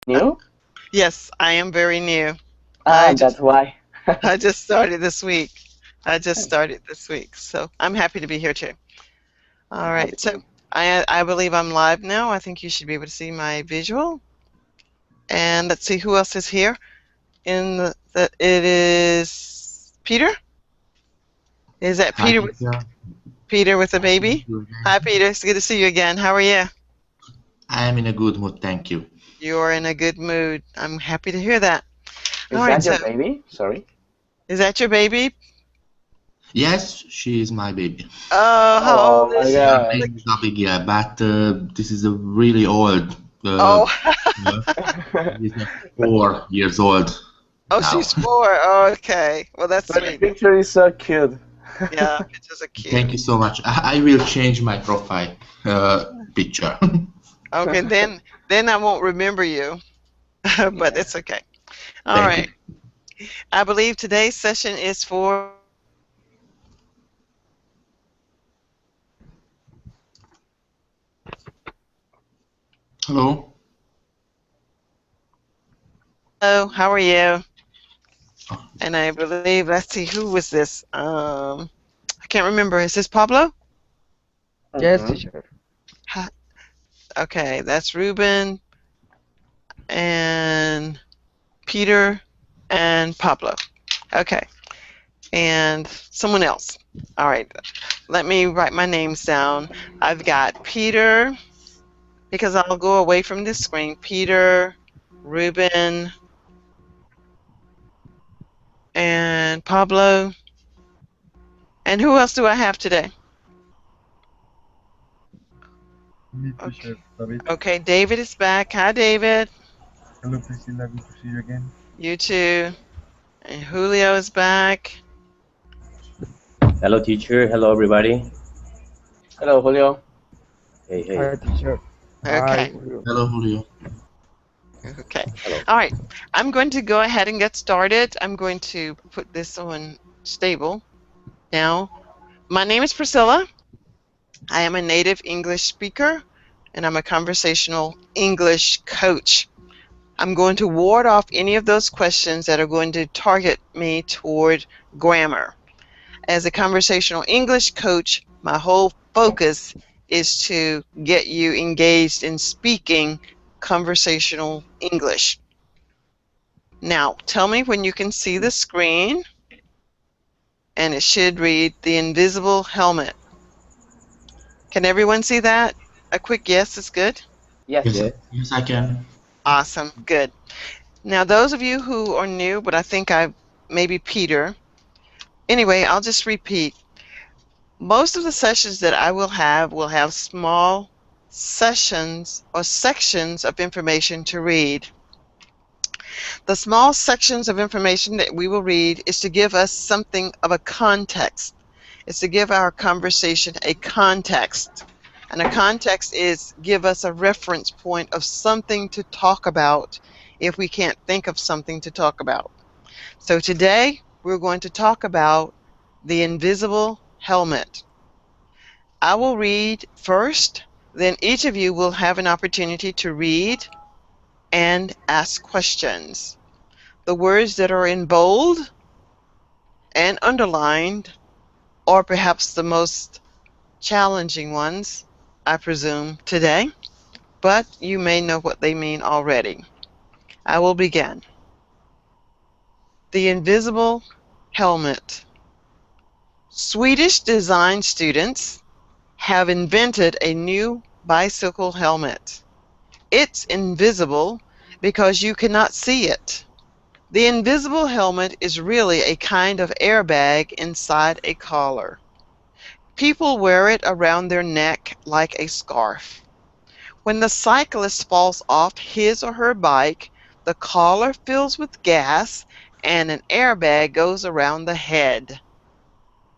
New? Yes, I am very new. I That's just why. I just started this week. I just started this week, so I'm happy to be here too. All I'm happy right, too. so I believe I'm live now. I think you should be able to see my visual. And let's see who else is here. It is Peter. Is that Hi, Peter teacher. Peter with a Nice to meet baby? you again. Hi, Peter. It's good to see you again. How are you? I am in a good mood, thank you. You're in a good mood. I'm happy to hear that. All Is right, that so your baby? Sorry. is that your baby? Yes, she is my baby. Oh, how old Oh my is she? Her God. name is Abigail, but this is a really old. Oh, Uh, she's 4 years old oh, now. she's 4. Okay. Well, that's But the sweet. picture is so cute. Yeah, pictures are cute. Thank you so much. I will change my profile picture. Okay, then I won't remember you, but Yeah. it's okay. All Thank you. right. I believe today's session is for Hello. hello, how are you? And I believe, let's see, who was this? I can't remember. Is this Pablo? Yes, Mm-hmm. teacher. Ha- Okay, that's Ruben and Peter and Pablo. Okay, and someone else. All right, let me write my names down. I've got Peter, because I'll go away from this screen. Peter, Ruben, and Pablo. And who else do I have today? Me, Okay, teacher. David. okay, David is back. Hi, David. Hello, Priscilla. Good to see you again. You too. And Julio is back. Hello, teacher. Hello, everybody. Hello, Julio. Hey, Hi, hey. teacher. Hi, Okay, Julio. Hello, Julio. okay. Hello. All right, I'm going to go ahead and get started. I'm going to put this on stable now. My name is Priscilla. I am a native English speaker, and I'm a conversational English coach. I'm going to ward off any of those questions that are going to target me toward grammar. As a conversational English coach, my whole focus is to get you engaged in speaking conversational English. Now, tell me when you can see the screen, and it should read The Invisible Helmet. Can everyone see that? A quick yes is good. Yes. Yes, Yes. yes, I can. Awesome, good. Now, those of you who are new, but I think maybe Peter. Anyway, I'll just repeat. Most of the sessions that I will have small sessions or sections of information to read. The small sections of information that we will read is to give us something of a context. It's to give our conversation a context. And a context is give us a reference point of something to talk about if we can't think of something to talk about. So today we're going to talk about the invisible helmet. I will read first, then each of you will have an opportunity to read and ask questions. The words that are in bold and underlined are perhaps the most challenging ones, I presume, today, but you may know what they mean already. I will begin. The invisible helmet. Swedish design students have invented a new bicycle helmet. It's invisible because you cannot see it. The invisible helmet is really a kind of airbag inside a collar. People wear it around their neck like a scarf. When the cyclist falls off his or her bike, the collar fills with gas and an airbag goes around the head.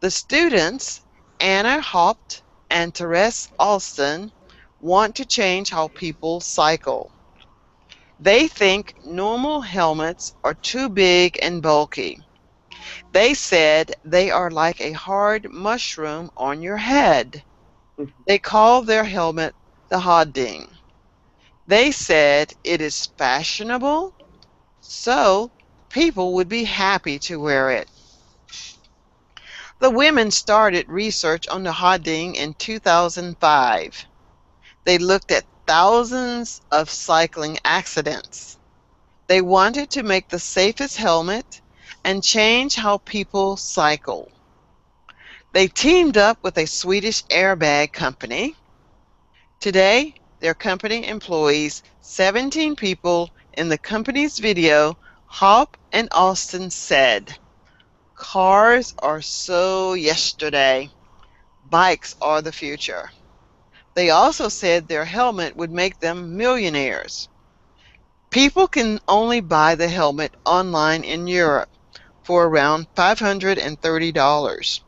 The students, Anna Haupt and Therese Alston, want to change how people cycle. They think normal helmets are too big and bulky. They said they are like a hard mushroom on your head. They call their helmet the Hodding. They said it is fashionable, so people would be happy to wear it. The women started research on the Hading in 2005. They looked at thousands of cycling accidents. They wanted to make the safest helmet and change how people cycle. They teamed up with a Swedish airbag company. Today, their company employs 17 people. In the company's video, Hop and Austin said, "Cars are so yesterday. Bikes are the future." They also said their helmet would make them millionaires. People can only buy the helmet online in Europe for around $530.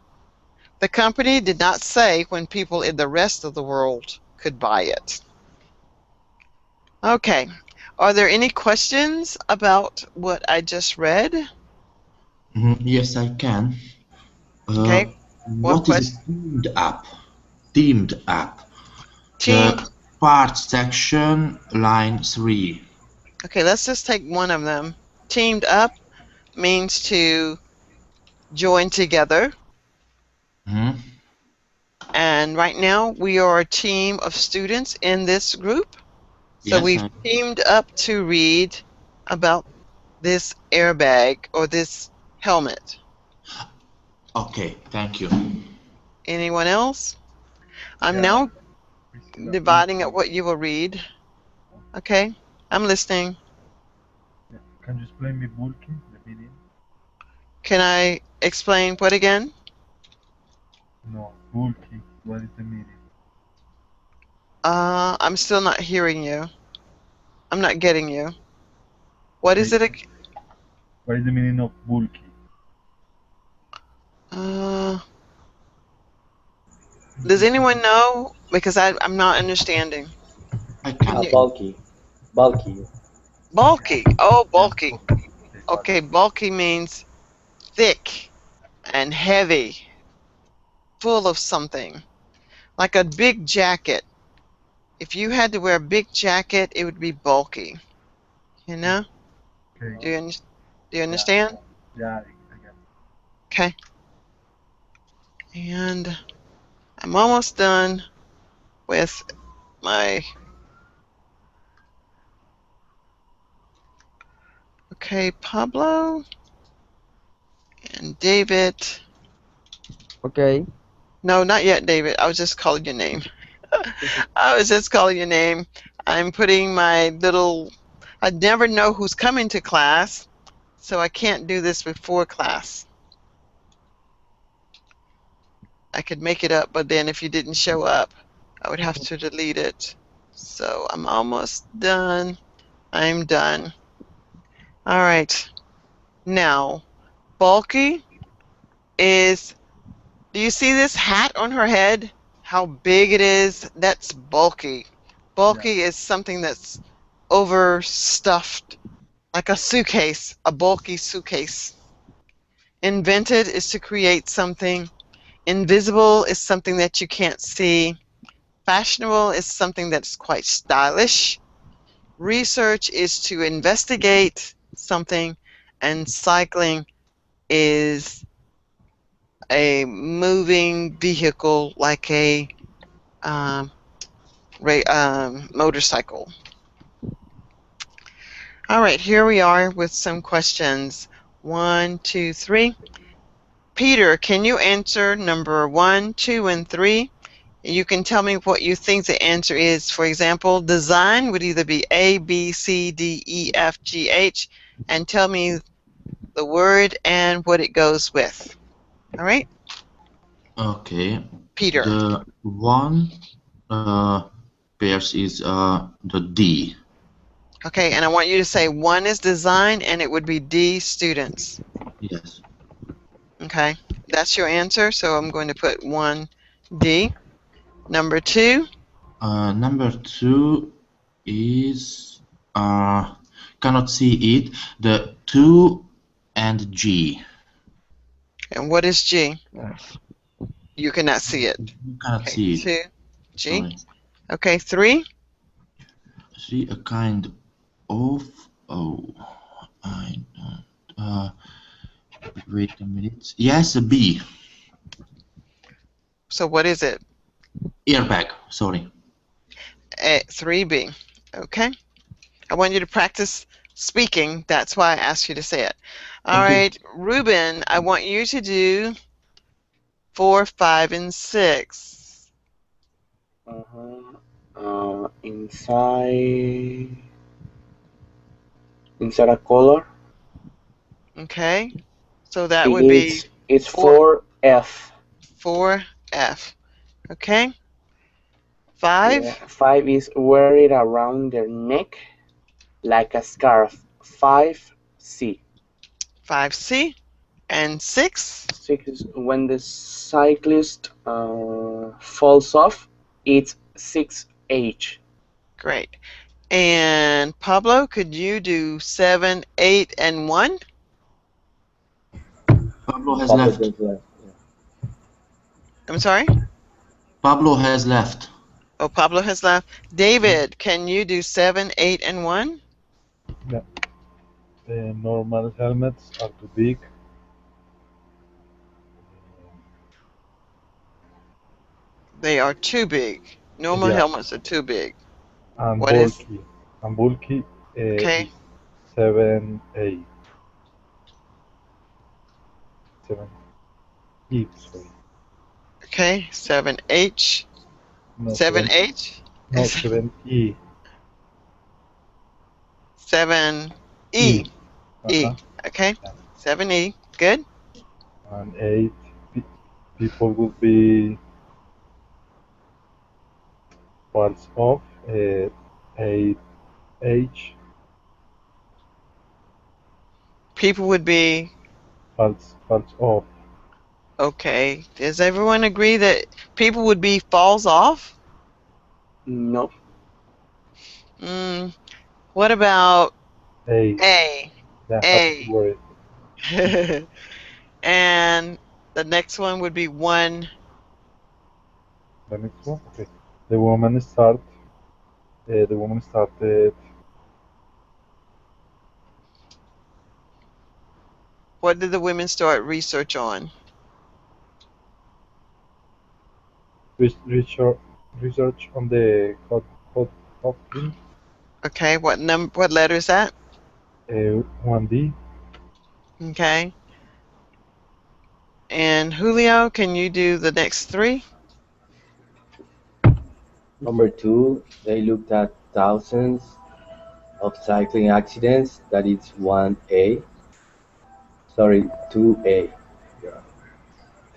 The company did not say when people in the rest of the world could buy it. Okay, are there any questions about what I just read? Yes, I can. Okay, What is a teamed app? Teamed app. Team. The part section, line 3. Okay, let's just take one of them. Teamed up means to join together. Mhm. And right now we are a team of students in this group. So Yes, we've teamed up to read about this airbag or this helmet. Okay, thank you. Anyone else? I'm Yeah. now Priscilla, dividing up what you will read. Okay, I'm listening. yeah. Can you explain me bulky, the meaning? Can I explain what again? No, bulky. What is the meaning? I'm still not hearing you. I'm not getting you. What is it? What is the meaning of bulky? Does anyone know? Because I'm not understanding. I can. Bulky. Bulky. Bulky. Oh, bulky. Okay. Okay, bulky means thick and heavy, full of something, like a big jacket. If you had to wear a big jacket, it would be bulky. You know? Okay. Do you understand? Yeah, I got it. Okay. And I'm almost done with my. Okay, Pablo and David. Okay. No, not yet, David. I was just calling your name. I was just calling your name. I'm putting my little. I never know who's coming to class, so I can't do this before class. I could make it up, but then if you didn't show up, I would have to delete it. So I'm almost done. I'm done. All right. Now, bulky is. Do you see this hat on her head? How big it is? That's bulky. Bulky is something that's overstuffed, like a suitcase, a bulky suitcase. Invented is to create something. Invisible is something that you can't see. Fashionable is something that's quite stylish. Research is to investigate something, and cycling is a moving vehicle like a motorcycle. All right, here we are with some questions. 1, 2, 3. Peter, can you answer number 1, 2, and 3? You can tell me what you think the answer is. For example, design would either be A, B, C, D, E, F, G, H, and tell me the word and what it goes with. All right? Okay. Peter. The one pairs is the D. Okay, and I want you to say 1 is design and it would be D, students. Yes. Okay, that's your answer, so I'm going to put 1D. Number 2. Number 2 is cannot see it. The 2 and G. And what is G? You cannot see it. You cannot Okay, see it. 2, G. Sorry. Okay, 3. See a kind of. Oh, I don't. Wait a minute. Yes, a B. So what is it? Airbag. Sorry. 3B. Okay. I want you to practice speaking. That's why I asked you to say it. All Thank you. right, Ruben, I want you to do 4, 5, and 6. Inside a color. Okay. So that would be It's four- 4F. 4F. Okay. 5. Yeah, 5 is wear it around their neck like a scarf. 5C. 5C. And 6. 6 is when the cyclist falls off. It's 6H. Great. And Pablo, could you do 7, 8, and 1? Pablo has Pablo left. just left. Yeah. I'm sorry? Pablo has left. Oh, Pablo has left. David, can you do 7, 8, and 1? The normal helmets are too big. They are too big. Normal Yeah. helmets are too big. And What is- bulky. And bulky Okay. is 7A. 7E, sorry. Okay, 7H. No, 7H? No, 7E. 7E. E. E. Uh-huh. Okay, 7E. Good. And 8 people would be false off. 8H People would be, false off. okay. Does everyone agree that people would be falls off? No. What about A. A? They A. have to wear it. And the next one would be 1. The next one. Okay. The woman started. What did the women start research on? Research on the hot thing. Okay, what letter is that? 1D. Okay. And Julio, can you do the next 3? Number 2, they looked at thousands of cycling accidents. That is 1A. Sorry, 2A.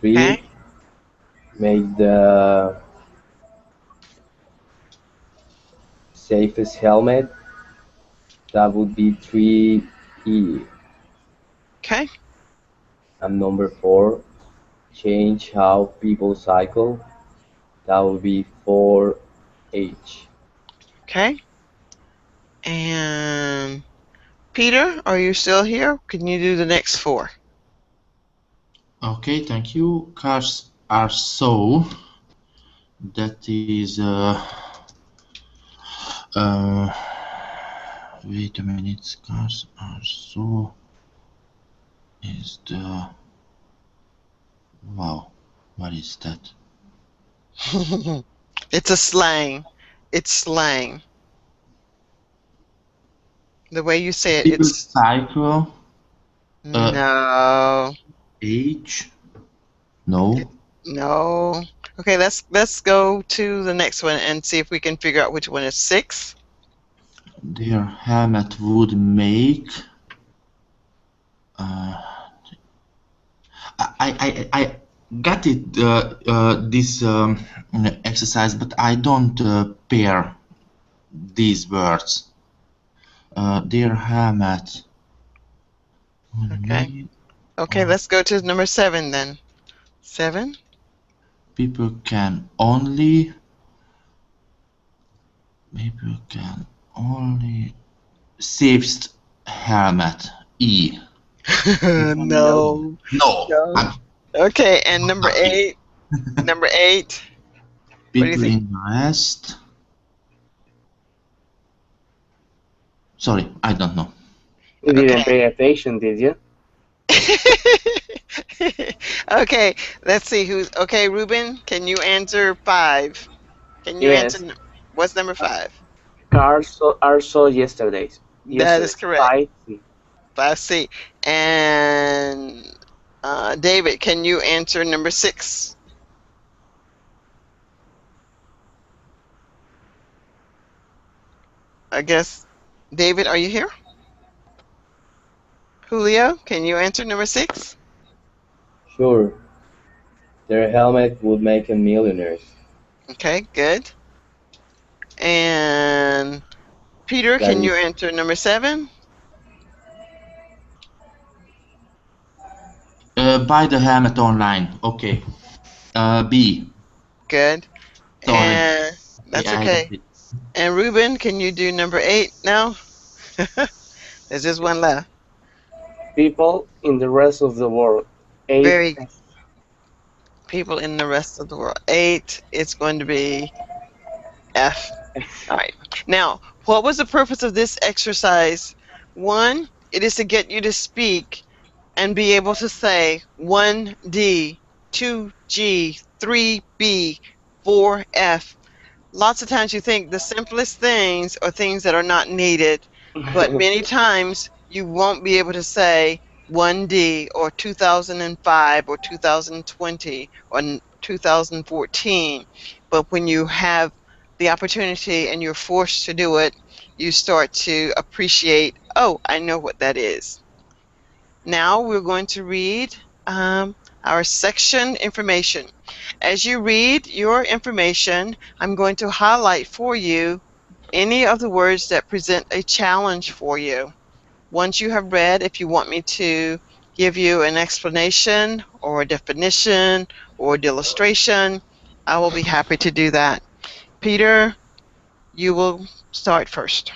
3, Okay. made the safest helmet. That would be 3E. Okay. And number 4, change how people cycle. That would be 4H. Okay. And Peter, are you still here? Can you do the next 4? Okay, thank you. Cars are so. That is. Wait a minute. Cars are so. Is the. Wow. What is that? It's a slang. It's slang. The way you say it, People it's cycle. no. Age. No. No. Okay, let's go to the next one and see if we can figure out which one is 6. Their helmet would make. I got it. This exercise, but I don't pair these words. Their helmet. Okay. Okay, let's go to number 7 then. 7. People can only safest helmet. E. No. No. No. Okay, and number 8. Number 8. do you People think? in the West. Sorry, I don't know. You didn't Okay. pay attention, did you? Okay, let's see who's okay. Ruben, can you answer 5? Can you answer Yes. what's number 5? Cars are so yesterday's. That is correct. 5C. 5C. And David, can you answer number 6? I guess David, are you here? Julio, can you answer number 6? Sure. Their helmet would make them millionaires. Okay, good. And Peter, That can you is answer number 7? Buy the helmet online. Okay. B. Good. Sorry. And that's I okay. got it. And Ruben, can you do number 8 now? There's just one left. People in the rest of the world. 8. Very people in the rest of the world. 8, it's going to be F. All right. Now, what was the purpose of this exercise? 1, it is to get you to speak and be able to say 1D, 2G, 3B, 4F. Lots of times you think the simplest things are things that are not needed, but many times you won't be able to say 1D or 2005 or 2020 or 2014. But when you have the opportunity and you're forced to do it, you start to appreciate, oh, I know what that is. Now we're going to read our section information. As you read your information, I'm going to highlight for you any of the words that present a challenge for you. Once you have read, if you want me to give you an explanation or a definition or an illustration, I will be happy to do that. Peter, you will start first.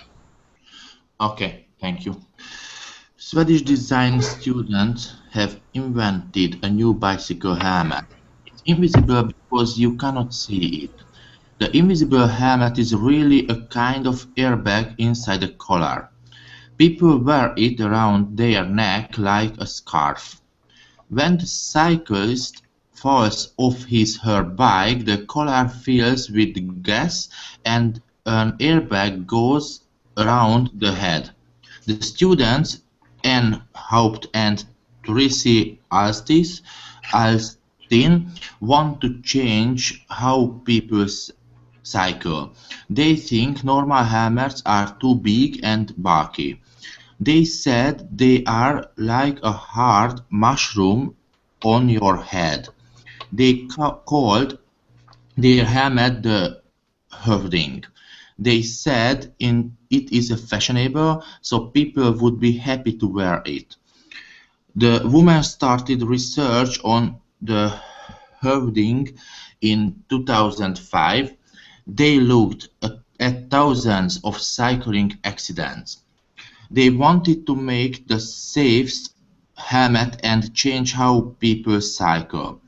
Okay, thank you. Swedish design students have invented a new bicycle helmet. It's invisible because you cannot see it. The invisible helmet is really a kind of airbag inside the collar. People wear it around their neck like a scarf. When the cyclist falls off his/her bike, the collar fills with gas and an airbag goes around the head. The students, Anne Haupt and Tracy Alstin, want to change how people cycle. They think normal helmets are too big and bulky. They said they are like a hard mushroom on your head. They called their helmet the Hovding. They said it is fashionable, so people would be happy to wear it. The woman started research on the Hovding in 2005. They looked at thousands of cycling accidents. They wanted to make the safest helmet and change how people cycle.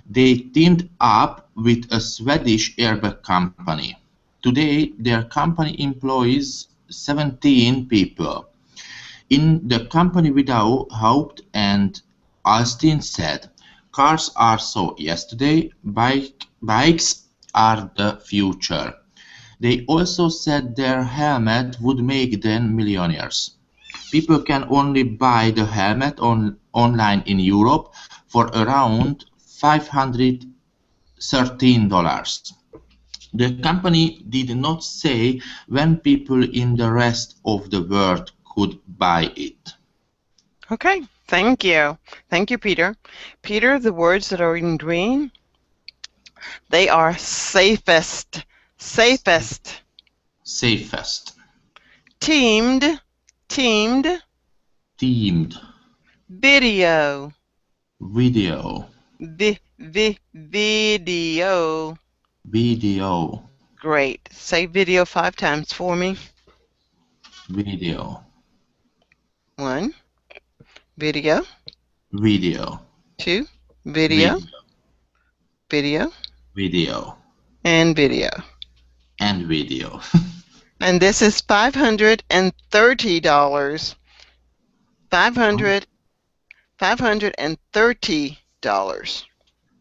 They teamed up with a Swedish airbag company. Today, their company employs 17 people. In the company Vidal, Haupt and Alstin said, "Cars are so yesterday, bikes are the future." They also said their helmet would make them millionaires. People can only buy the helmet online in Europe for around $513. The company did not say when people in the rest of the world could buy it. Okay, thank you. Thank you, Peter. Peter, the words that are in green, they are safest, safest, Safest. teamed, teamed, Teamed. video, Video. video. Video. Great. Say video 5 times for me. Video. 1, video. Video. 2, video, video, Video. and video. And video. And this is $530. $530. $530.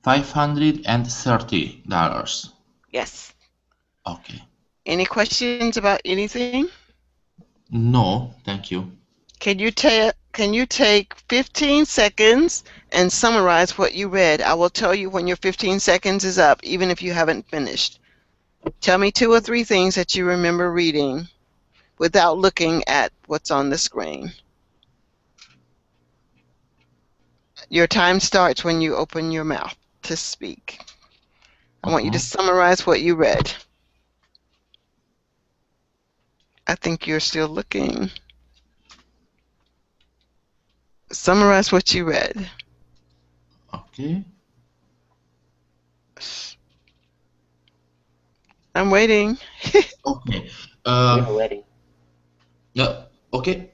$530. Yes. Okay. Any questions about anything? No, thank you. Can you take 15 seconds and summarize what you read? I will tell you when your 15 seconds is up, even if you haven't finished. Tell me 2 or 3 things that you remember reading without looking at what's on the screen. Your time starts when you open your mouth to speak. I want you to summarize what you read. I think you're still looking. Summarize what you read. Okay. I'm waiting. Okay. We are ready. Okay.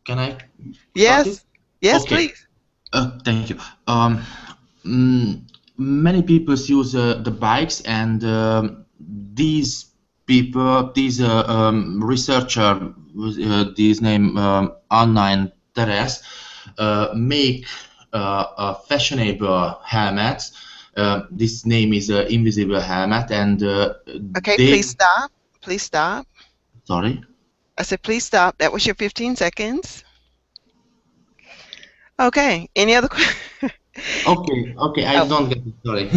Can I start it? Yes. Yes, Okay. please. Thank you. Mm, Many people use the bikes, and these people, these researcher, his name Anna and Teres, make fashionable helmets. This name is Invisible Helmet, and Okay, they. please stop. Please stop. Sorry. I said, please stop. That was your 15 seconds. Okay. Any other questions? Okay, I don't get it. Sorry.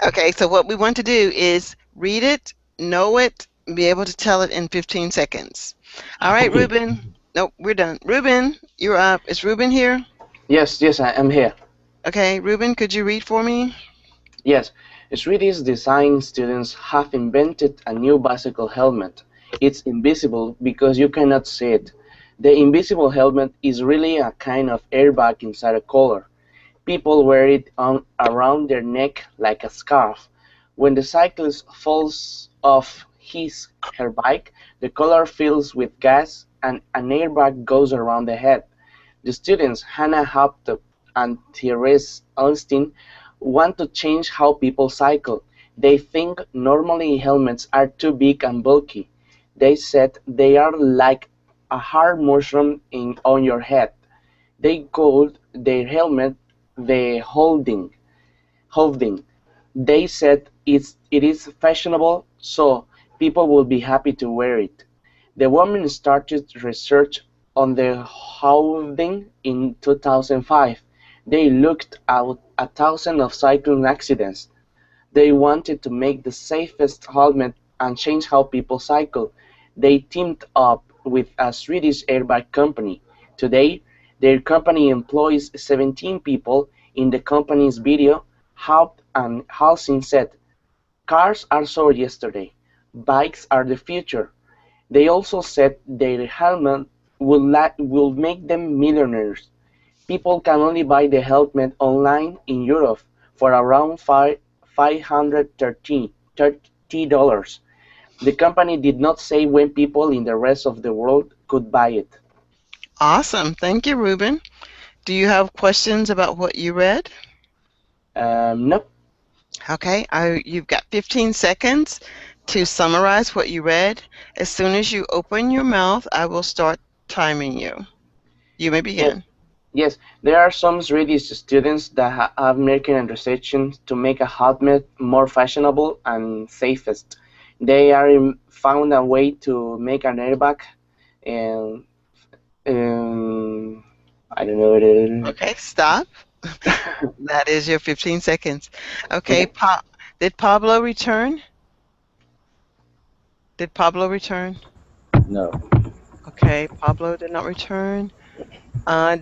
Okay, so what we want to do is read it, know it, be able to tell it in 15 seconds. All right, Okay. Ruben. Nope, we're done. Ruben, you're up. Is Ruben here? Yes, I am here. Okay, Ruben, could you read for me? Yes, Swedish design students have invented a new bicycle helmet. It's invisible because you cannot see it. The invisible helmet is really a kind of airbag inside a collar. People wear it around their neck like a scarf. When the cyclist falls off her bike, the collar fills with gas and an airbag goes around the head. The students, Hannah Hauptup and Therese Elstein, want to change how people cycle. They think normally helmets are too big and bulky. They said they are like a hard mushroom on your head. They called their helmet the holding. They said it is fashionable, so people will be happy to wear it. The women started research on the holding in 2005. They looked at thousands of cycling accidents. They wanted to make the safest helmet and change how people cycle. They teamed up with a Swedish airbag company. Today, their company employs 17 people. In the company's video, Haupt and Halsing said, "Cars are sold yesterday. Bikes are the future." They also said their helmet will make them millionaires. People can only buy the helmet online in Europe for around $530. The company did not say when people in the rest of the world could buy it. Awesome. Thank you, Ruben. Do you have questions about what you read? Nope. Okay, you've got 15 seconds to summarize what you read. As soon as you open your mouth, I will start timing you. You may begin. Yes, there are some Swedish students that have making a research to make a helmet more fashionable and safest. They are found a way to make an airbag, and I don't know. Okay, stop. That is your 15 seconds. Okay, did Pablo return? Did Pablo return? No. Okay, Pablo did not return.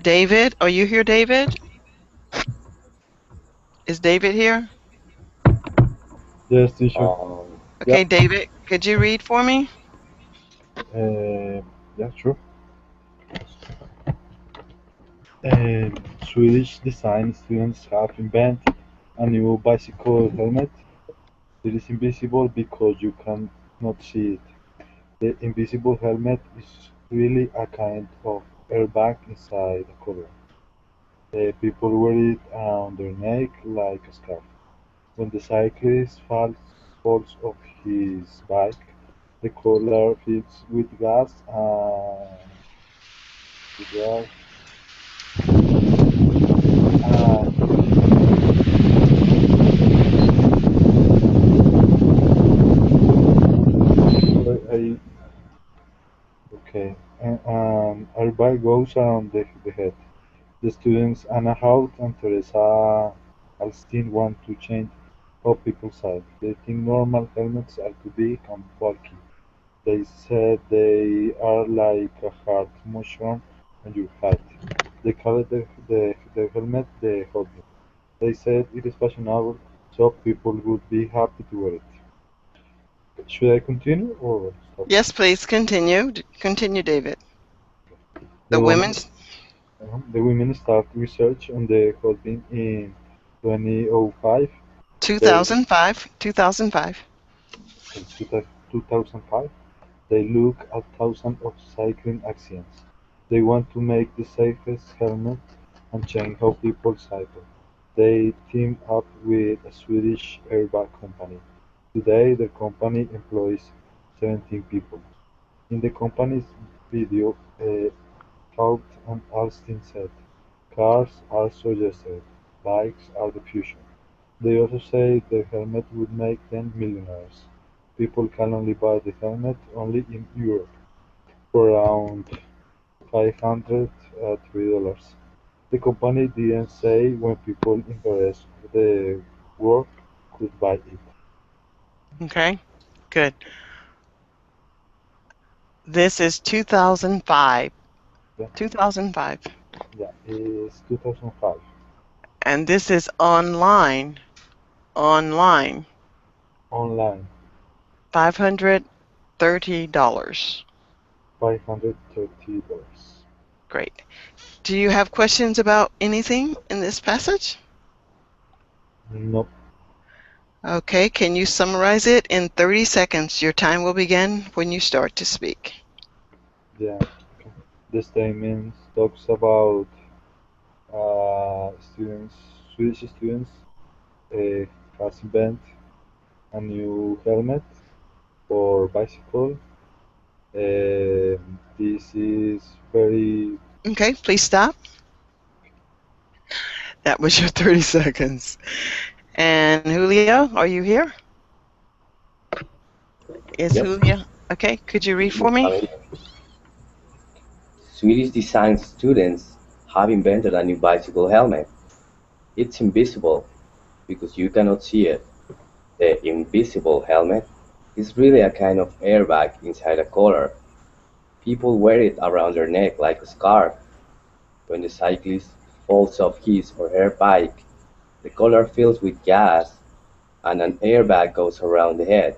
David, are you here, David? Is David here? Yes, teacher. Okay, David, could you read for me? Yeah, sure. Swedish design students have invented a new bicycle helmet. It is invisible because you cannot see it. The invisible helmet is really a kind of airbag inside the cover. People wear it around their neck like a scarf. When the cyclist falls off his bike, The collar fills with gas with gas and I okay and everybody goes around the head. The students Anna Hout and Teresa Alstin want to change how people sight. They think normal helmets are too big and bulky. They said they are like a hard mushroom on your head. They call it the helmet the hoodie. They said it is fashionable, so people would be happy to wear it. Should I continue or stop? Yes, please continue. Continue, David. The The women, women's the women start research on the hoodie in 2005. They 2005. 2005. in 2005. They look at thousands of cycling accidents. They want to make the safest helmet and change how people cycle. They team up with a Swedish airbag company. Today, the company employs 17 people. In the company's video, Kaut and Alstin said, "Cars are so yesterday, bikes are the future." They also say the helmet would make them millionaires. People can only buy the helmet only in Europe for around $503. The company didn't say when people interested in the work could buy it. Okay, good. This is 2005. Yeah, 2005. yeah, it's 2005. And this is online. Online. Online, $530. $530. Great. Do you have questions about anything in this passage? Nope. Okay, can you summarize it in 30 seconds? Your time will begin when you start to speak. Yeah. The statement talks about students, Swedish students, uh, has invented a new helmet for bicycle. This is very Okay, please stop. That was your 30 seconds. And Julio, are you here? Is Yep. Julio? Okay, could you read for Yes, me? I'm here. Swedish design students have invented a new bicycle helmet. It's invisible because you cannot see it. The invisible helmet is really a kind of airbag inside a collar. People wear it around their neck like a scarf. When the cyclist falls off his or her bike, the collar fills with gas and an airbag goes around the head.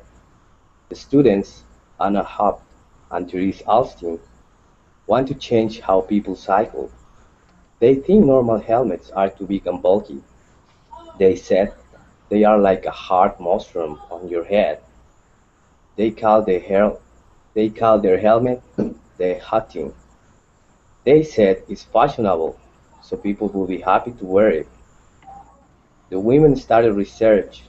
The students, Anna Haupt and Therese Alstin, want to change how people cycle. They think normal helmets are too big and bulky. They said they are like a hard mushroom on your head. They call their helmet the Hutting. They said it's fashionable, so people will be happy to wear it. The women started research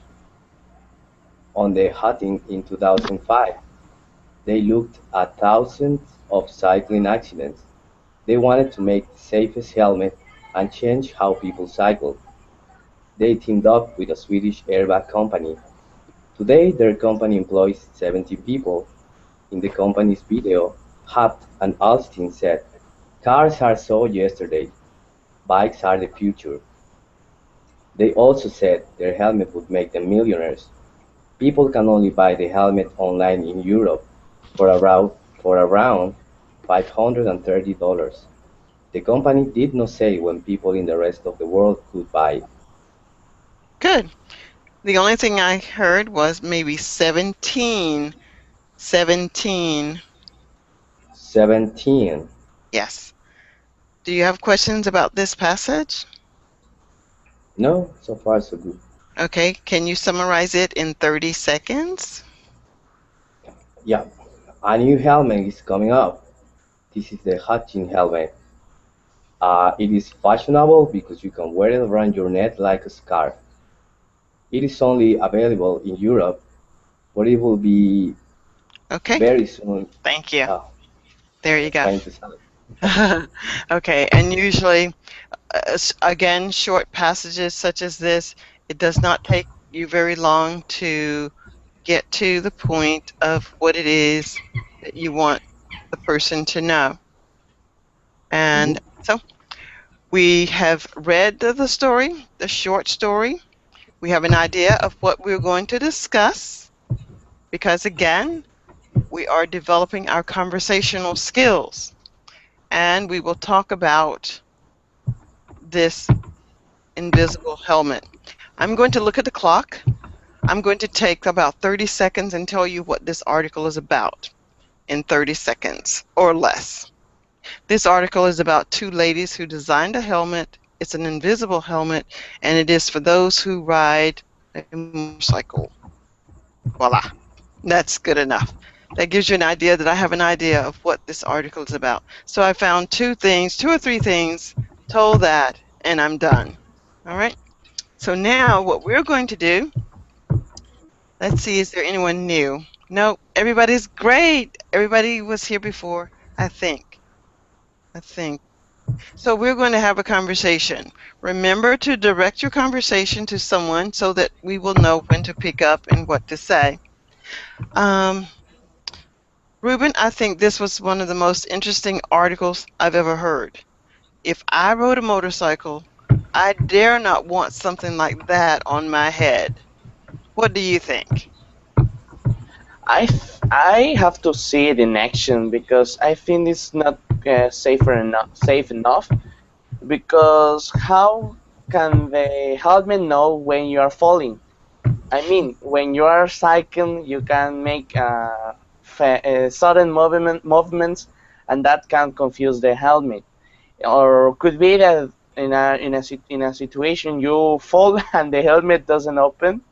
on the Hutting in 2005. They looked at thousands of cycling accidents. They wanted to make the safest helmet and change how people cycle. They teamed up with a Swedish airbag company. Today, their company employs 70 people. In the company's video, Haft and Alstin said, "Cars are so yesterday, bikes are the future." They also said their helmet would make them millionaires. People can only buy the helmet online in Europe for around $530. The company did not say when people in the rest of the world could buy it. Good. The only thing I heard was maybe 17. 17. 17. Yes. Do you have questions about this passage? No, so far so good. Okay, can you summarize it in 30 seconds? Yeah, a new helmet is coming up. This is the Hutchin helmet. It is fashionable because you can wear it around your neck like a scarf. It is only available in Europe, but it will be Okay, Very soon. thank you. Oh, There I you was go. trying to sound. Okay, and usually, again, short passages such as this, it does not take you very long to get to the point of what it is that you want the person to know. And so we have read the story, the short story. We have an idea of what we're going to discuss because, again, we are developing our conversational skills. And we will talk about this invisible helmet. I'm going to look at the clock. I'm going to take about 30 seconds and tell you what this article is about in 30 seconds or less. This article is about two ladies who designed a helmet. It's an invisible helmet, and it is for those who ride a motorcycle. Voila, that's good enough. That gives you an idea that I have an idea of what this article is about. So I found two or three things, told that, and I'm done. All right. So now what we're going to do, let's see, is there anyone new? No, everybody's great. Everybody was here before, I think. So we're going to have a conversation. Remember to direct your conversation to someone so that we will know when to pick up and what to say. Ruben, I think this was one of the most interesting articles I've ever heard. If I rode a motorcycle, I dare not want something like that on my head. What do you think? I have to see it in action because I think it's not safe enough. Because how can the helmet know when you are falling? I mean, when you are cycling, you can make sudden movements, and that can confuse the helmet. Or could be that in a situation you fall and the helmet doesn't open,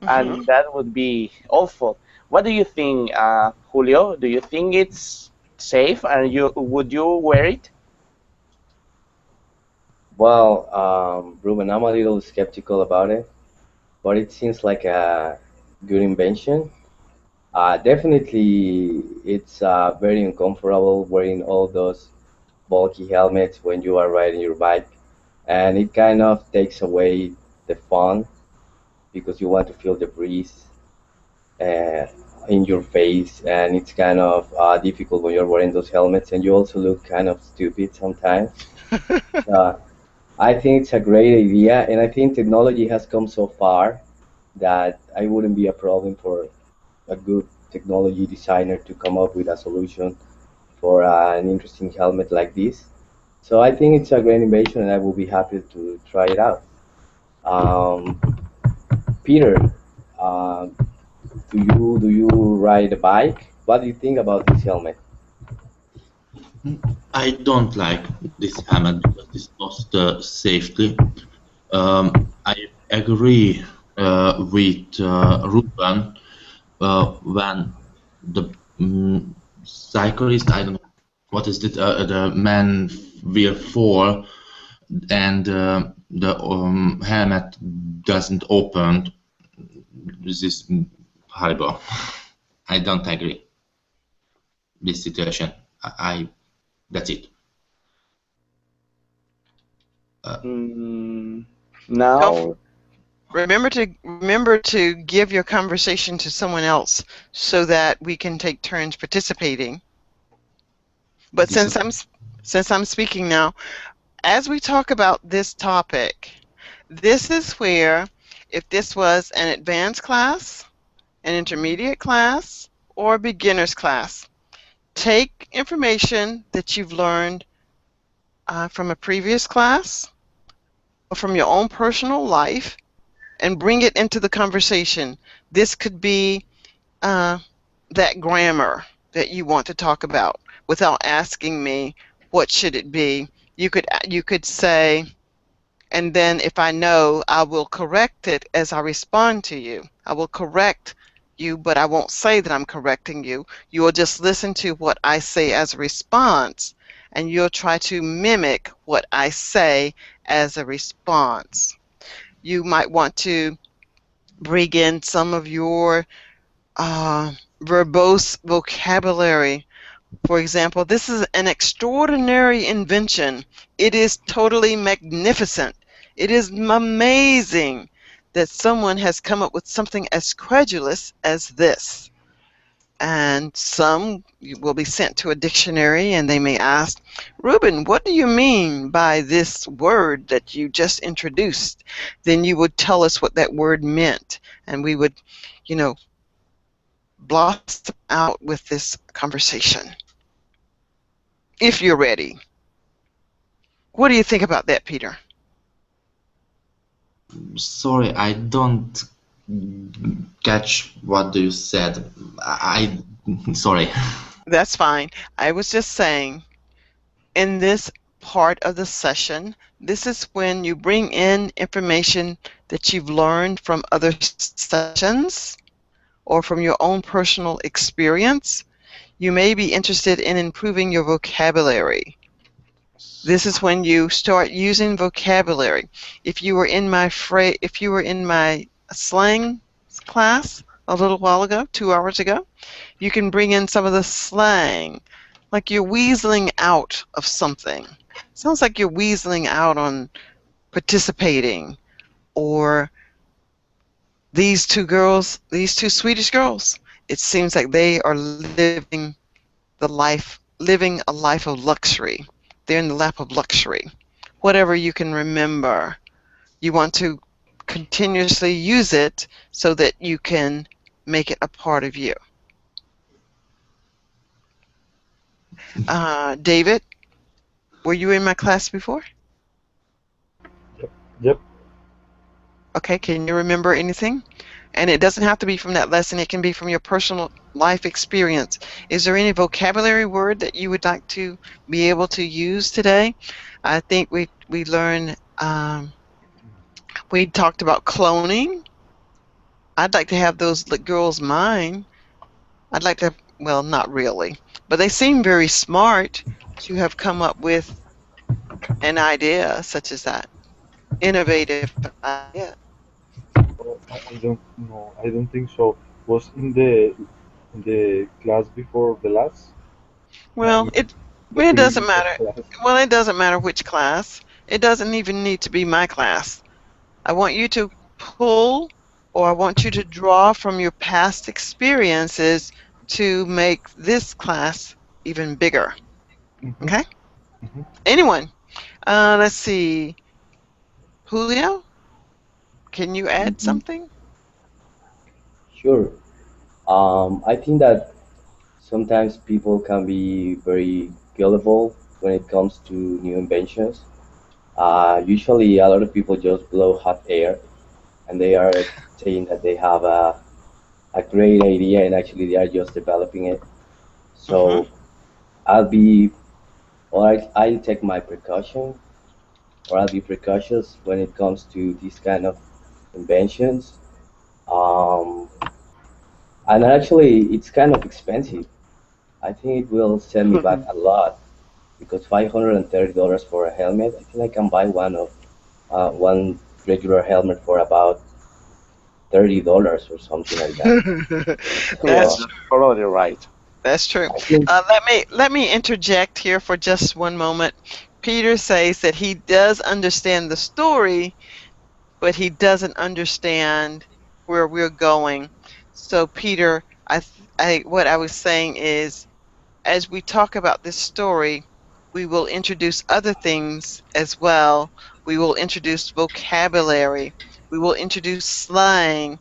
and that would be awful. What do you think, Julio? Do you think it's safe, and you would you wear it? Well, Ruben, I'm a little skeptical about it, but it seems like a good invention. Definitely, it's very uncomfortable wearing all those bulky helmets when you are riding your bike, and it kind of takes away the fun because you want to feel the breeze uh, in your face, and it's kind of difficult when you're wearing those helmets, and you also look kind of stupid sometimes. Uh, I think it's a great idea, and I think technology has come so far that I wouldn't be a problem for a good technology designer to come up with a solution for an interesting helmet like this. So I think it's a great innovation, and I will be happy to try it out. Um, Peter, uh, do you ride a bike? What do you think about this helmet? I don't like this helmet because it's not safety. I agree with Ruben when the cyclist, I don't know what is it, the man will fall and the helmet doesn't open. This is horrible. I don't agree this situation. I that's it. Mm, Don't now, remember to give your conversation to someone else so that we can take turns participating. But This since I'm speaking now, as we talk about this topic, this is where if this was an advanced class, an intermediate class, or a beginner's class, take information that you've learned from a previous class or from your own personal life and bring it into the conversation. This could be that grammar that you want to talk about without asking me what should it be. You could say, and then if I know, I will correct it as I respond to you. I will correct you, but I won't say that I'm correcting you. You will just listen to what I say as a response, and you'll try to mimic what I say as a response. You might want to bring in some of your verbose vocabulary. For example, this is an extraordinary invention. It is totally magnificent. It is amazing that someone has come up with something as credulous as this. And some will be sent to a dictionary and they may ask, Ruben, what do you mean by this word that you just introduced? Then you would tell us what that word meant, and we would, you know, blossom out with this conversation. If you're ready. What do you think about that, Peter? Sorry, I don't catch what you said. Sorry. That's fine. I was just saying, in this part of the session, this is when you bring in information that you've learned from other sessions or from your own personal experience. You may be interested in improving your vocabulary. This is when you start using vocabulary. If you were in my slang class a little while ago, 2 hours ago, you can bring in some of the slang, like you're weaseling out of something. Sounds like you're weaseling out on participating, or these two Swedish girls, it seems like they are living a life of luxury. They're in the lap of luxury. Whatever you can remember, you want to continuously use it so that you can make it a part of you. David, were you in my class before? Yep. Okay, can you remember anything? And it doesn't have to be from that lesson, it can be from your personal life experience. Is there any vocabulary word that you would like to be able to use today? I think we learned, we talked about cloning. I'd like to have those girls mine. I'd like to, well, not really, but they seem very smart to have come up with an idea such as that. Innovative idea. I don't know. I don't think so. Was in the class before the last? Well, No, it the it doesn't previous matter. class. Well, it doesn't matter which class. It doesn't even need to be my class. I want you to pull, or I want you to draw from your past experiences to make this class even bigger. Mhm, Okay? mhm. Anyone? Let's see. Julio, can you add something? Sure. I think that sometimes people can be very gullible when it comes to new inventions. Usually, a lot of people just blow hot air and they are saying that they have a great idea and actually they are just developing it. Mm-hmm. So I'll be, or I'll take my precaution, or I'll be precautious when it comes to these kind of inventions. Um, and actually, it's kind of expensive. I think it will set me back a lot because $530 for a helmet. I think I can buy one regular helmet for about $30 or something like that. Yeah, That's So true. that's probably right. That's true. I think Let me interject here for just one moment. Peter says that he does understand the story, but he doesn't understand where we're going. So Peter, what I was saying is, as we talk about this story, we will introduce other things as well. We will introduce vocabulary. We will introduce slang,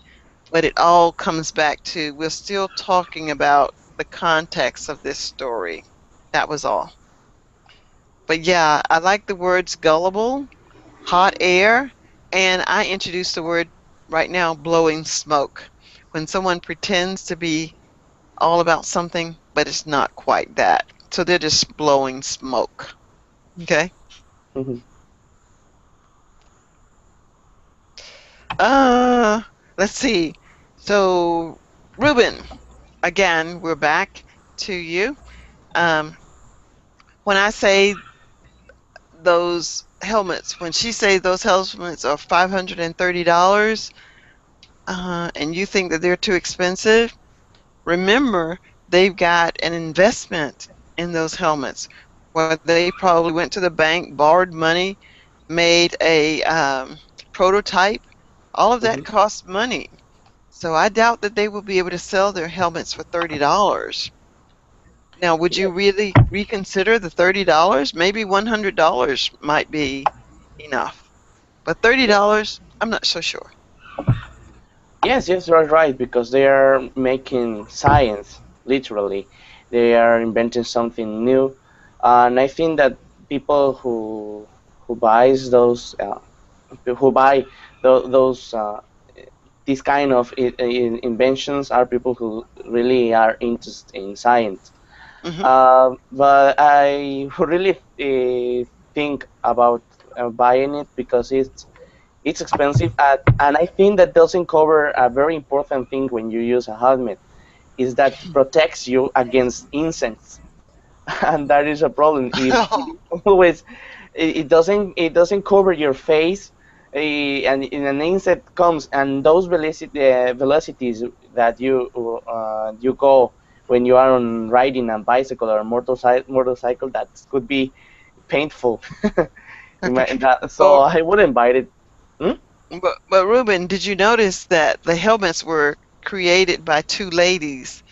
but it all comes back to we're still talking about the context of this story. That was all. But yeah, I like the words gullible, hot air, and I introduced the word right now, blowing smoke. When someone pretends to be all about something, but it's not quite that. So they're just blowing smoke. Okay? Mhm. Uh, let's see. So, Ruben, again, we're back to you. Um, when I say those helmets, when she says those helmets are $530, and you think that they're too expensive, remember, they've got an investment in those helmets where they probably went to the bank, borrowed money, made a prototype. All of that Mhm. costs money. So I doubt that they will be able to sell their helmets for $30. Now, would Yeah. you really reconsider the $30? Maybe $100 might be enough. But $30, I'm not so sure. Yes, yes, you're right, because they are making science, literally. They are inventing something new. And I think that people who buys those who buy those these kind of inventions are people who really are interested in science. Hmm. But I really think about buying it because it's expensive, and I think that doesn't cover a very important thing when you use a helmet, is that protects you against insects, and that is a problem. If it always it doesn't cover your face, and an insect comes, and those velocities that you go when you are on riding a bicycle or a motorcycle, that could be painful. Okay. So Well, I wouldn't buy it. Hmm? but Ruben, did you notice that the helmets were created by two ladies?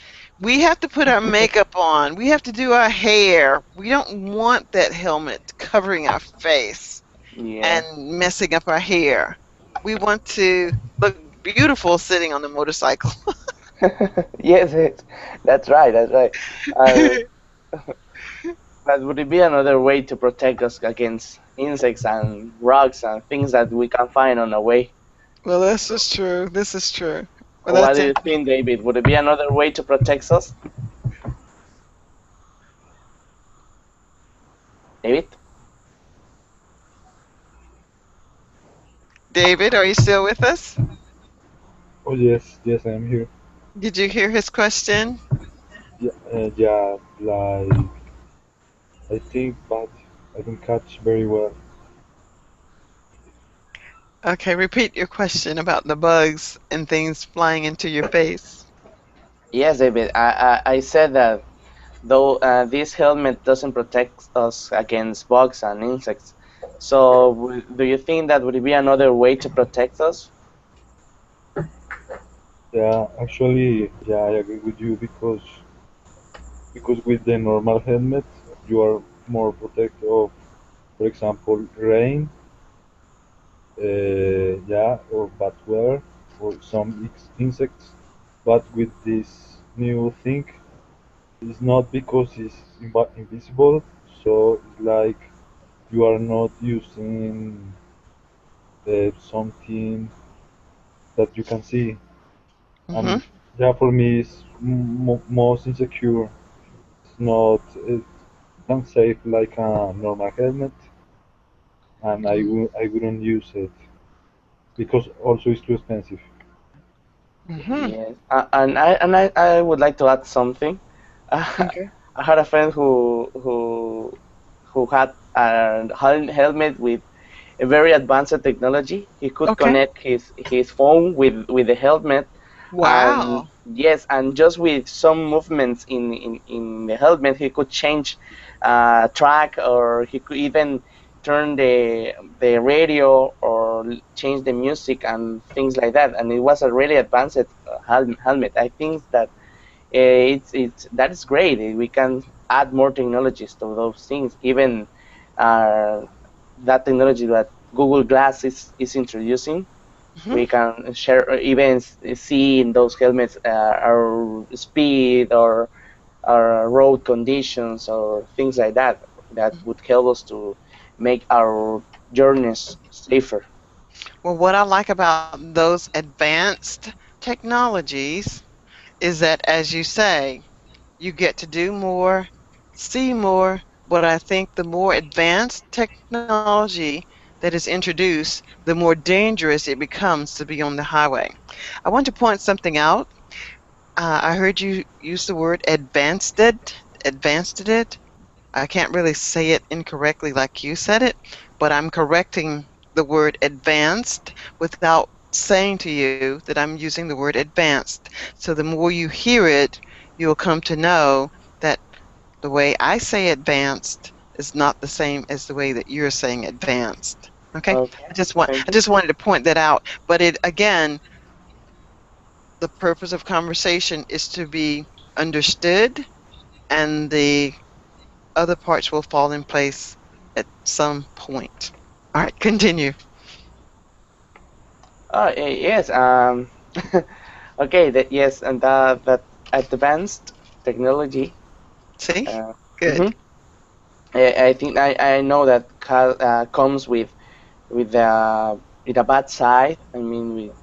We have to put our makeup on. We have to do our hair. We don't want that helmet covering our face Yeah. and messing up our hair. We want to look beautiful sitting on the motorcycle. Yes, yes, that's right. That's right. Uh, but would it be another way to protect us against insects and rocks and things that we can find on the way? Well, this is true. This is true. Well, What that's do you think, David? Would it be another way to protect us, David? David, are you still with us? Oh yes, yes, I am here. Did you hear his question? Yeah, yeah, like I think, but I don't catch very well. Okay, repeat your question about the bugs and things flying into your face. Yes, David. I said that though this helmet doesn't protect us against bugs and insects. So do you think that would it be another way to protect us? Yeah, actually, yeah, I agree with you because with the normal helmet you are more protected of, for example, rain, yeah, or bad weather, or some insects. But with this new thing, it's not because it's invisible, so it's like you are not using something that you can see. Mm-hmm. And yeah, for me, it's most insecure. It's not unsafe like a normal helmet, and I wouldn't use it because also it's too expensive. Mm-hmm. Yes, and I would like to add something. Okay. I had a friend who had a helmet with a very advanced technology. He could Okay. connect his phone with the helmet, and Wow. yes, and just with some movements in the helmet, he could change track, or he could even turn the radio or change the music and things like that. And it was a really advanced helmet. I think that it's that is great. We can add more technologies to those things. Even uh, that technology that Google Glass is introducing, Mm-hmm. we can share even see in those helmets our speed or our road conditions or things like that that would help us to make our journeys safer. Well, what I like about those advanced technologies is that, as you say, you get to do more, see more, but I think the more advanced technology that is introduced, the more dangerous it becomes to be on the highway. I want to point something out. I heard you use the word advanced it, advanced it. I can't really say it incorrectly like you said it, but I'm correcting the word advanced without saying to you that I'm using the word advanced. So the more you hear it, you'll come to know that the way I say advanced is not the same as the way that you're saying advanced. Okay? Okay. I Thank you. just wanted to point that out. But it again, the purpose of conversation is to be understood, and the other parts will fall in place at some point. All right, continue. Oh, yes. Okay. That yes, and that advanced technology. See? Uh, Good. mhm. I think I know that comes with a bad side. I mean, with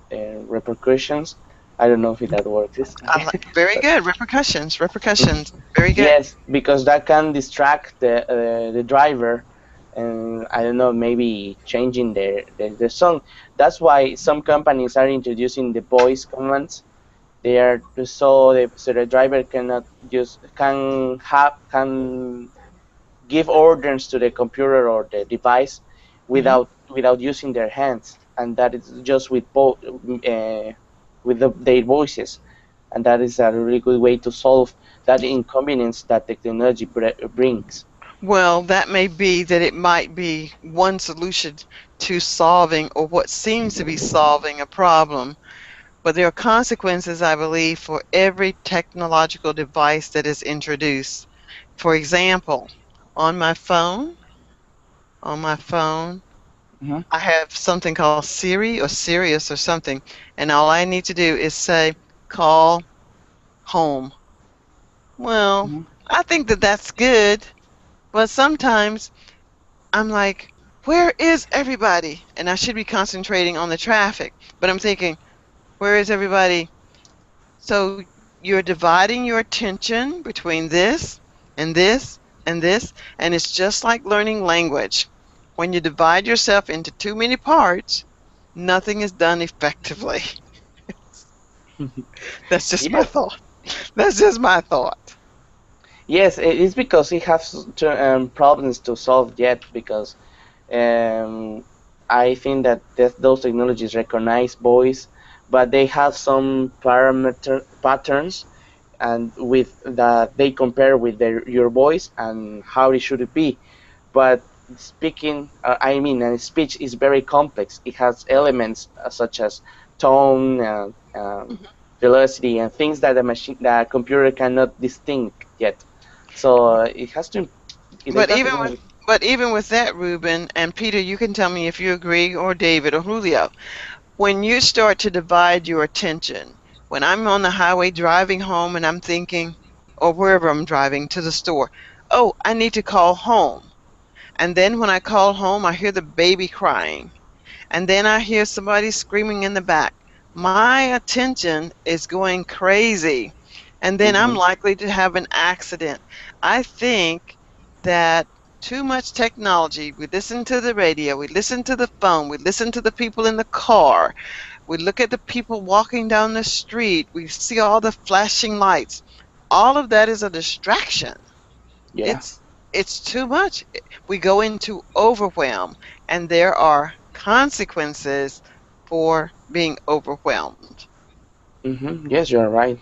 repercussions. I don't know if that works. Okay. Very But good. Repercussions. mhm. Repercussions. Very good. Yes, because that can distract the driver, and I don't know, maybe changing the song. That's why some companies are introducing the voice commands. They are so the driver cannot just can give orders to the computer or the device Hmm. without using their hands, and that is just with their voices, and that is a really good way to solve that inconvenience that technology brings. Well, that may be that it might be one solution to solving or what seems to be solving a problem, but there are consequences, I believe, for every technological device that is introduced. For example, on my phone, on my phone, Hmm. I have something called Siri or Sirius or something, and all I need to do is say, call home. Well, Hmm. I think that that's good, but sometimes I'm like, where is everybody? And I should be concentrating on the traffic, but I'm thinking, where is everybody? So you're dividing your attention between this and this and this, and it's just like learning language. When you divide yourself into too many parts, nothing is done effectively. That's just my Yes, thought. That's just my thought. yes, it is because it has problems to solve yet because Um, I think that those technologies recognize voice, but they have some parameter patterns, and with that they compare with your voice and how it should be. But speaking, I mean, speech is very complex. It has elements such as tone, velocity, and things that the computer cannot distinct yet. So it has to. But That even with technology. but even with that, Ruben and Peter, you can tell me if you agree, or David or Julio. When you start to divide your attention, when I'm on the highway driving home and I'm thinking, or wherever I'm driving to the store, oh, I need to call home. And then when I call home, I hear the baby crying. And then I hear somebody screaming in the back. My attention is going crazy. And then I'm Hmm. likely to have an accident. I think that too much technology, we listen to the radio, we listen to the phone, we listen to the people in the car, we look at the people walking down the street, we see all the flashing lights. All of that is a distraction. Yeah. It's too much. We go into overwhelm, and there are consequences for being overwhelmed. Yes, you're right.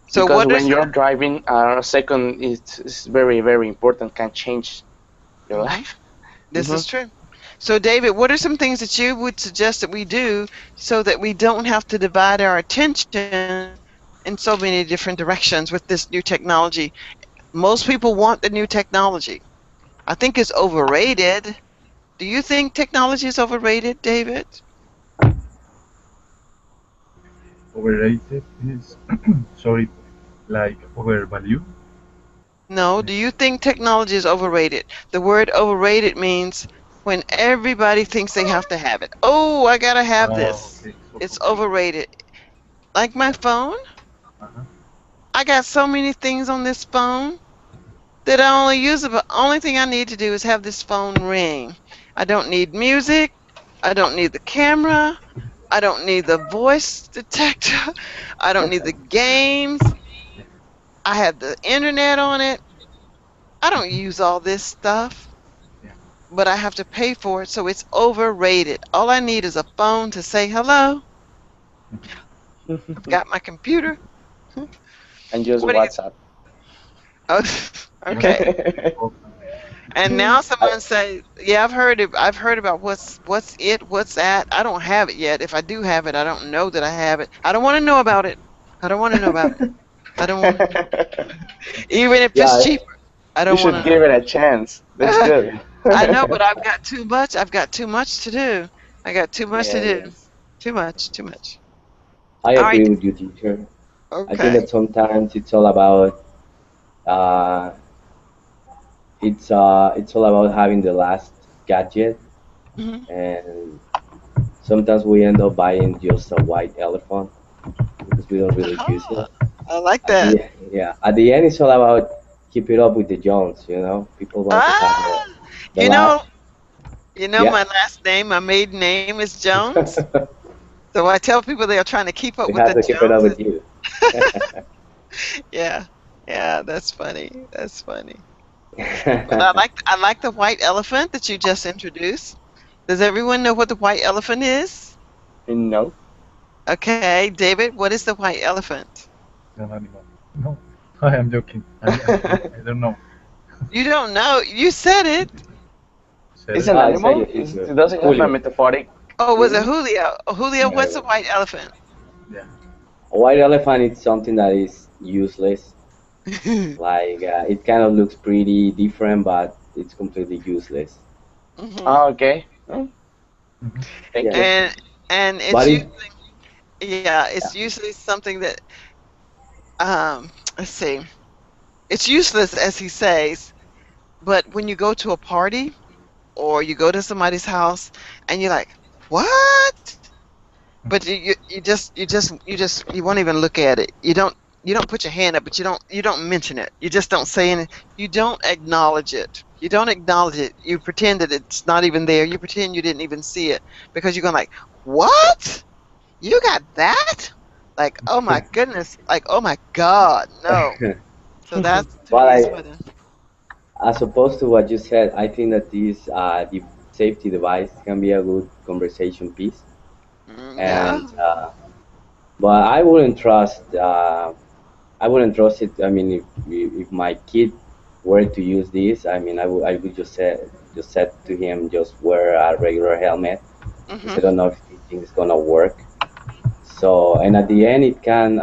So Because what when is you're driving, a second is very, very important, can change your hmm life. this Hmm. is true. So David, what are some things that you would suggest that we do so that we don't have to divide our attention in so many different directions with this new technology? Most people want the new technology. I think it's overrated. Do you think technology is overrated, David? Overrated is, sorry, like overvalue. No, do you think technology is overrated? The word overrated means when everybody thinks they have to have it. Oh, I gotta have this. Okay, so It's okay. overrated. Like my phone, Uh-huh. I got so many things on this phone that I only use it, but only thing I need to do is have this phone ring. I don't need music. I don't need the camera. I don't need the voice detector. I don't need the games. I have the internet on it. I don't use all this stuff. Yeah. but I have to pay for it, so it's overrated. All I need is a phone to say hello. I've got my computer. And just What do you? WhatsApp. Oh, okay. And now someone say, "Yeah, I've heard about what's that. I don't have it yet. If I do have it, I don't know that I have it. I don't want to know about it. I don't want to know about it. I don't want to. Even if it's Yeah, cheaper, I You don't want should to give know." it a chance. That's good. I know, but I've got too much. I've got too much to do. I got too much to do. Yes. Too much. Too much. I All right. agree with you, teacher. I think Okay. that sometimes uh, it's all about having the last gadget, Hmm. and sometimes we end up buying just a white elephant because we don't really use it. I like At that. the at the end, it's all about keep it up with the Jones. You know, people want to have Ah, the you last. know, Yeah, my last name, my maiden name is Jones. So I tell people they are trying to keep up we with have the to keep it up Joneses. with you. Yeah, yeah, that's funny. That's funny. But I like the white elephant that you just introduced. Does everyone know what the white elephant is? No. Okay, David, what is the white elephant? An animal. No, I am joking. I don't know. You don't know. You said it. Said It's it? an I say animal? it is It doesn't have a Julio. metaphoric Oh, was it meaning? Julio? Oh, Julio, Yeah. what's the white elephant? Yeah. A white elephant is something that is useless. Like it kind of looks pretty different, but it's completely useless. Hmm. Ah, okay. Oh, Hmm. thank Yeah, you. And but it's it usually, yeah, yeah. it's usually something that let's see. It's useless as he says, but when you go to a party or you go to somebody's house and you're like, "What?" But you won't even look at it. You don't put your hand up, but you don't mention it. You just don't say anything. You don't acknowledge it. You don't acknowledge it. You pretend that it's not even there. You pretend you didn't even see it because you're going like, "What? You got that?" Like, "Oh my goodness." Like, "Oh my God." No. So that's to Well, me is what. as opposed to what you said, I think that this the safety device can be a good conversation piece. Yeah. And but I wouldn't trust it. I mean, if my kid were to use this, I mean, I would just said to him just wear a regular helmet because Hmm. I don't know if this thing is gonna work. So, and at the end, it can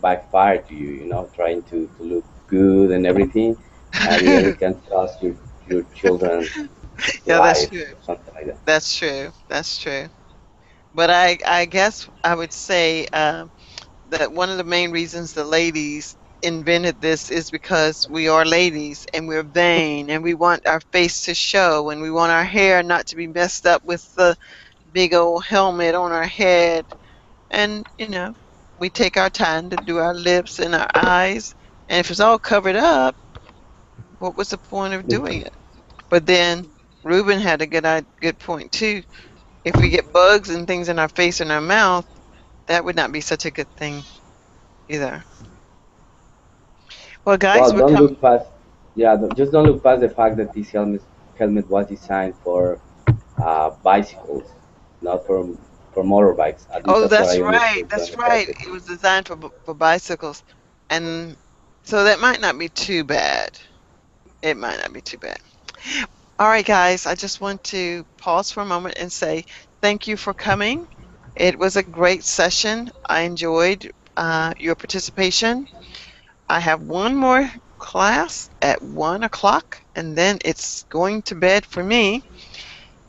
backfire to you, you know, trying to look good and everything. At the end, it can cost your children's Yeah, that's life true. or something like that. That's true. That's true. But I guess I would say that one of the main reasons the ladies invented this is because we are ladies and we're vain and we want our face to show and we want our hair not to be messed up with the big old helmet on our head. And, we take our time to do our lips and our eyes. And if it's all covered up, what was the point of doing it? But then Ruben had a good point too. If we get bugs and things in our face and our mouth, that would not be such a good thing either. Well, guys, Well, we're don't coming. look past, yeah, just don't look past the fact that this helmet was designed for bicycles, not for motorbikes. At least Oh, that's what that's I right. understood when That's I read right. it. It was designed for bicycles, and so that might not be too bad. It might not be too bad. All right, guys. I just want to pause for a moment and say thank you for coming. It was a great session. I enjoyed your participation. I have one more class at 1 o'clock, and then it's going to bed for me.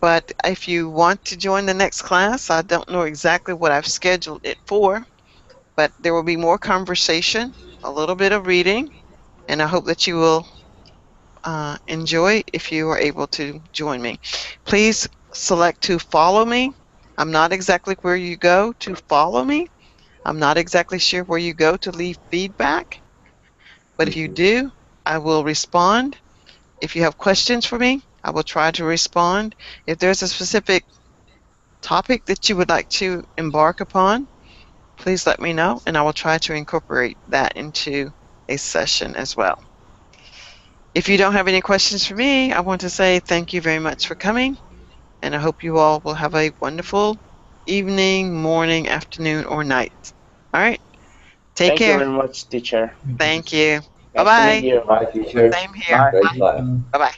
But if you want to join the next class, I don't know exactly what I've scheduled it for, but there will be more conversation, a little bit of reading, and I hope that you will enjoy if you are able to join me. Please select to follow me. I'm not exactly where you go to follow me. I'm not exactly sure where you go to leave feedback, but if you Mhm. do, I will respond. If you have questions for me, I will try to respond. If there's a specific topic that you would like to embark upon, please let me know, and I will try to incorporate that into a session as well. If you don't have any questions for me, I want to say thank you very much for coming, and I hope you all will have a wonderful evening, morning, afternoon, or night. All right. Take Thank you care. very much, teacher. Thank you. Nice to Bye-bye. meet you. Bye, teacher. Same here. Bye. Great class. Bye-bye.